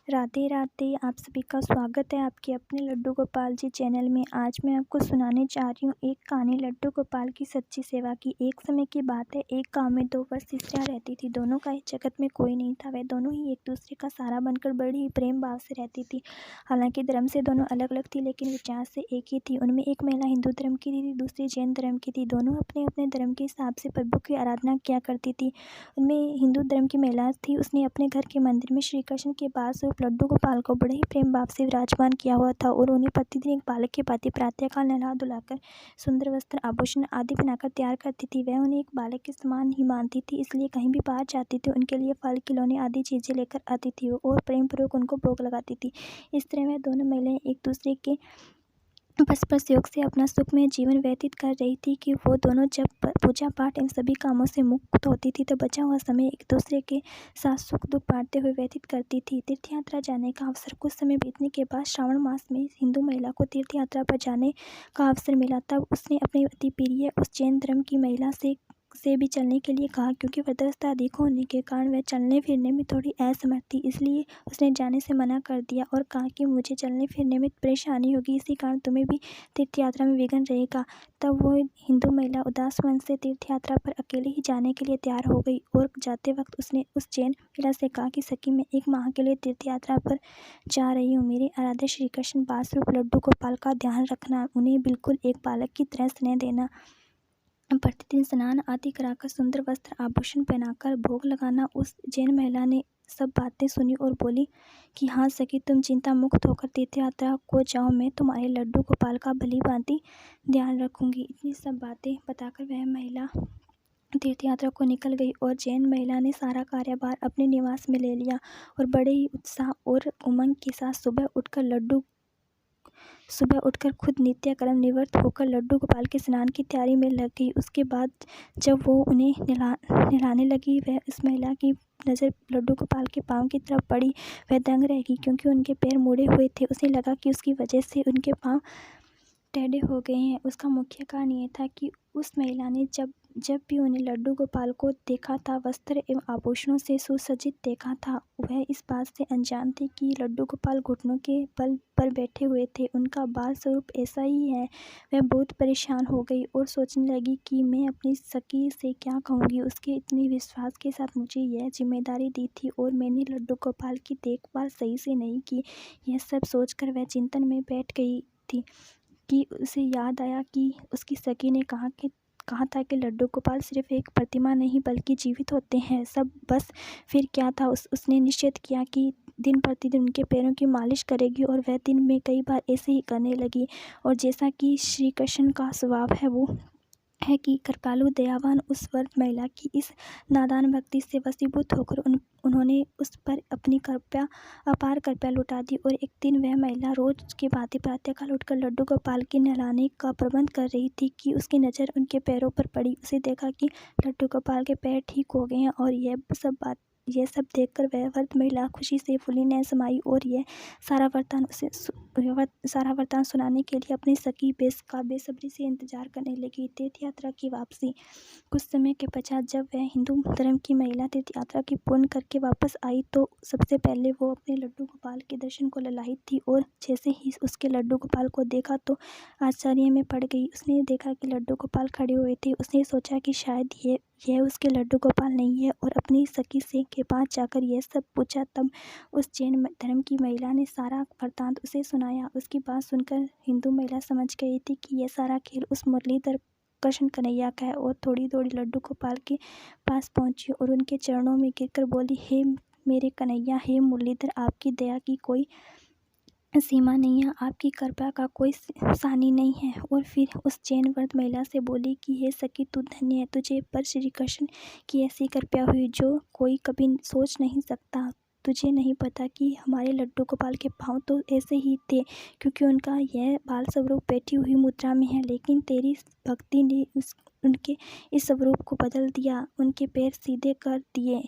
राधे राधे। आप सभी का स्वागत है आपके अपने लड्डू गोपाल जी चैनल में। आज मैं आपको सुनाने जा रही हूँ एक कहानी लड्डू गोपाल की सच्ची सेवा की। एक समय की बात है, एक गांव में दो वर्ष स्त्रियाँ रहती थी। दोनों का इस जगत में कोई नहीं था। वे दोनों ही एक दूसरे का सहारा बनकर बड़ी ही प्रेम भाव से रहती थी। हालांकि धर्म से दोनों अलग अलग थी, लेकिन विचार से एक ही थी। उनमें एक महिला हिंदू धर्म की थी, दूसरी जैन धर्म की थी। दोनों अपने अपने धर्म के हिसाब से प्रभु की आराधना किया करती थी। उनमें हिंदू धर्म की महिला थी, उसने अपने घर के मंदिर में श्री कृष्ण के बाल स्वरूप लड्डू गोपाल को बड़े ही प्रेम भाव से विराजमान किया हुआ था और उन्हें प्रतिदिन एक बालक की भांति प्रातःकाल नहला धुलाकर सुंदर वस्त्र आभूषण आदि बनाकर तैयार करती थी। वह उन्हें एक बालक के समान ही मानती थी, इसलिए कहीं भी बाहर जाती थी उनके लिए फल खिलौने आदि चीजें लेकर आती थी और प्रेम पूर्वक उनको भोग लगाती थी। इस तरह वह दोनों महिलाएं एक दूसरे के परस्पर सहयोग से अपना सुखमय जीवन व्यतीत कर रही थी कि वो दोनों जब पूजा पाठ एवं सभी कामों से मुक्त होती थी तो बचा हुआ समय एक दूसरे के साथ सुख दुख बांटते हुए व्यतीत करती थी। तीर्थ यात्रा जाने का अवसर कुछ समय बीतने के बाद श्रावण मास में हिंदू महिला को तीर्थ यात्रा पर जाने का अवसर मिला। तब उसने अपने अति प्रिय उस जैन धर्म की महिला से भी चलने के लिए कहा, क्योंकि वृद्धावस्था अधिक होने के कारण वह चलने फिरने में थोड़ी असमर्थ थी। इसलिए उसने जाने से मना कर दिया और कहा कि मुझे चलने फिरने में परेशानी होगी, इसी कारण तुम्हें भी तीर्थ यात्रा में विघ्न रहेगा। तब वो हिंदू महिला उदास मन से तीर्थ यात्रा पर अकेले ही जाने के लिए तैयार हो गई और जाते वक्त उसने उस जैन महिला से कहा कि सखी, मैं 1 माह के लिए तीर्थ यात्रा पर जा रही हूँ। मेरे आराध्य श्री कृष्ण बाल स्वरूप लड्डू गोपाल का ध्यान रखना, उन्हें बिल्कुल एक बालक की तरह स्नेह देना, प्रतिदिन स्नान आदि कराकर सुंदर वस्त्र आभूषण पहनाकर भोग लगाना। उस जैन महिला ने सब बातें सुनी और बोली कि हाँ सखी, तुम चिंता मुक्त होकर तीर्थ यात्रा को जाओ, मैं तुम्हारे लड्डू गोपाल का भली भांति ध्यान रखूंगी। इतनी सब बातें बताकर वह महिला तीर्थ यात्रा को निकल गई और जैन महिला ने सारा कार्यभार अपने निवास में ले लिया और बड़े ही उत्साह और उमंग के साथ सुबह उठकर खुद नित्य कर्म निवृत्त होकर लड्डू गोपाल के स्नान की तैयारी में लग गई। उसके बाद जब वो उन्हें नहलाने लगी, वह इस महिला की नज़र लड्डू गोपाल के पाँव की तरफ पड़ी। वह दंग रह गई, क्योंकि उनके पैर मुड़े हुए थे। उसे लगा कि उसकी वजह से उनके पाँव टेढ़े हो गए हैं। उसका मुख्य कारण ये था कि उस महिला ने जब भी उन्हें लड्डू गोपाल को देखा था, वस्त्र एवं आभूषणों से सुसज्जित देखा था। वह इस बात से अनजान थी कि लड्डू गोपाल घुटनों के बल पर बैठे हुए थे। उनका बाल स्वरूप ऐसा ही है। वह बहुत परेशान हो गई और सोचने लगी कि मैं अपनी सखी से क्या कहूँगी। उसके इतने विश्वास के साथ मुझे यह जिम्मेदारी दी थी और मैंने लड्डू गोपाल की देखभाल सही से नहीं की। यह सब सोचकर वह चिंतन में बैठ गई थी कि उसे याद आया कि उसकी सखी ने कहा था कि लड्डू गोपाल सिर्फ एक प्रतिमा नहीं बल्कि जीवित होते हैं। सब बस फिर क्या था, उसने निश्चय किया कि दिन प्रतिदिन उनके पैरों की मालिश करेगी और वह दिन में कई बार ऐसे ही करने लगी। और जैसा कि श्री कृष्ण का स्वभाव है, वो है कि कृपालु दयावान उस वर्ग महिला की इस नादान भक्ति से वशीभूत होकर उन्होंने उस पर अपनी अपार कृपया लुटा दी। और एक दिन वह महिला रोज की भांति प्रातःकाल उठकर लड्डू गोपाल के नहलाने का प्रबंध कर रही थी कि उसकी नज़र उनके पैरों पर पड़ी। उसे देखा कि लड्डू गोपाल के पैर ठीक हो गए हैं और यह सब देखकर वह वृद्ध महिला खुशी से फूली न समाई और यह सारा वृतांत सुनाने के लिए अपनी सखी का बेसब्री से इंतजार करने लगी। तीर्थ यात्रा की वापसी। कुछ समय के पश्चात जब वह हिंदू धर्म की महिला तीर्थ यात्रा की पूर्ण करके वापस आई तो सबसे पहले वो अपने लड्डू गोपाल के दर्शन को ललायित थी और जैसे ही उसके लड्डू गोपाल को देखा तो आश्चर्य में पड़ गई। उसने देखा कि लड्डू गोपाल खड़े हुए थे। उसने सोचा कि शायद यह उसके लड्डू गोपाल नहीं है और अपनी सखी से के पास जाकर यह सब पूछा। तब उस जैन धर्म की महिला ने सारा वृतांत उसे सुनाया। उसकी बात सुनकर हिंदू महिला समझ गई थी कि यह सारा खेल उस मुरलीधर कृष्ण कन्हैया का है और थोड़ी दौड़ी लड्डू गोपाल के पास पहुंची और उनके चरणों में गिरकर बोली, हे मेरे कन्हैया, हे मुरलीधर, आपकी दया की कोई सीमा नहीं है, आपकी कृपा का कोई सानी नहीं है। और फिर उस जैन वृद्ध महिला से बोली कि हे सखी, तू धन्य है, तुझे पर श्री कृष्ण की ऐसी कृपा हुई जो कोई कभी सोच नहीं सकता। तुझे नहीं पता कि हमारे लड्डू गोपाल के पाँव तो ऐसे ही थे, क्योंकि उनका यह बाल स्वरूप बैठी हुई मुद्रा में है, लेकिन तेरी भक्ति ने उनके इस स्वरूप को बदल दिया, उनके पैर सीधे कर दिए।